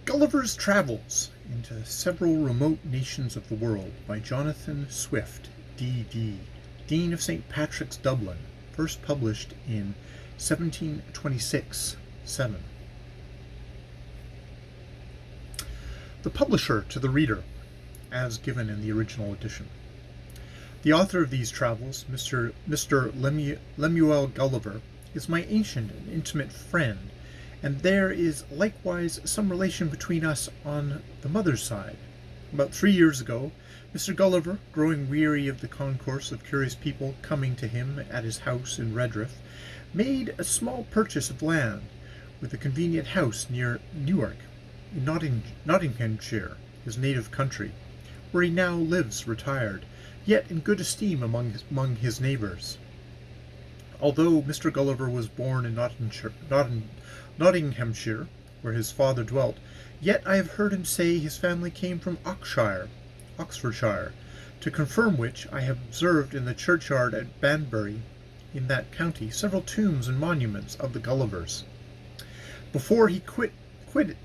Gulliver's Travels into Several Remote Nations of the World by Jonathan Swift, D.D., Dean of St. Patrick's, Dublin, first published in 1726-7. The publisher to the reader, as given in the original edition. The author of these travels, Mr. Lemuel Gulliver, is my ancient and intimate friend, and there is likewise some relation between us on the mother's side. About 3 years ago, Mr. Gulliver, growing weary of the concourse of curious people coming to him at his house in Redriff, made a small purchase of land, with a convenient house near Newark, in Nottinghamshire, his native country, where he now lives retired, yet in good esteem among his neighbours. Although Mr. Gulliver was born in Nottinghamshire, where his father dwelt, yet I have heard him say his family came from Oxfordshire, to confirm which I have observed in the churchyard at Banbury, in that county, several tombs and monuments of the Gullivers. Before he quitted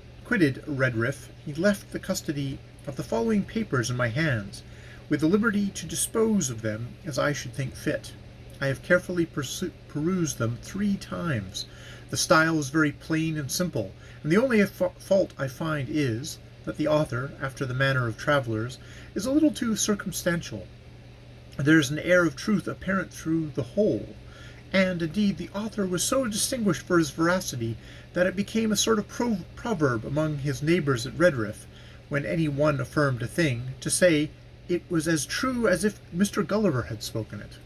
Redriff, he left the custody of the following papers in my hands, with the liberty to dispose of them as I should think fit. I have carefully perused them 3 times. The style is very plain and simple, and the only fault I find is, that the author, after the manner of travellers, is a little too circumstantial. There is an air of truth apparent through the whole, and indeed the author was so distinguished for his veracity that it became a sort of proverb among his neighbours at Redriff, when any one affirmed a thing, to say it was as true as if Mr. Gulliver had spoken it.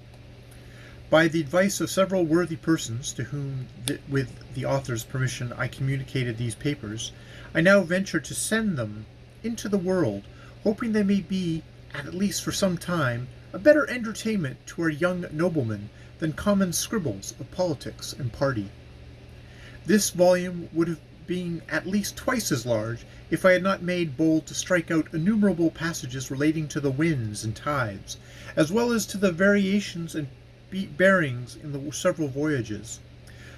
By the advice of several worthy persons, to whom, with the author's permission, I communicated these papers, I now venture to send them into the world, hoping they may be, at least for some time, a better entertainment to our young noblemen than common scribbles of politics and party. This volume would have been at least twice as large if I had not made bold to strike out innumerable passages relating to the winds and tides, as well as to the variations and bearings in the several voyages,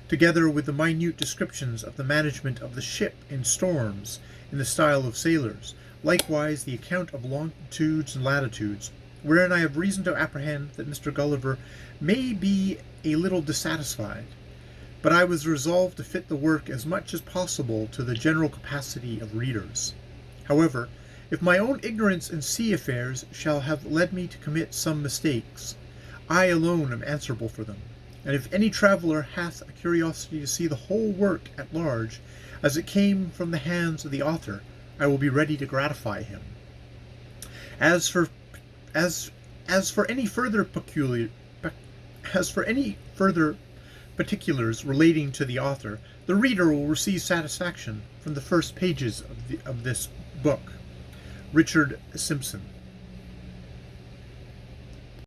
together with the minute descriptions of the management of the ship in storms, in the style of sailors, likewise the account of longitudes and latitudes, wherein I have reason to apprehend that Mr. Gulliver may be a little dissatisfied. But I was resolved to fit the work as much as possible to the general capacity of readers. However, if my own ignorance in sea affairs shall have led me to commit some mistakes, I alone am answerable for them, and if any traveller hath a curiosity to see the whole work at large, as it came from the hands of the author, I will be ready to gratify him. As for any further particulars relating to the author, the reader will receive satisfaction from the first pages of this book. Richard Simpson.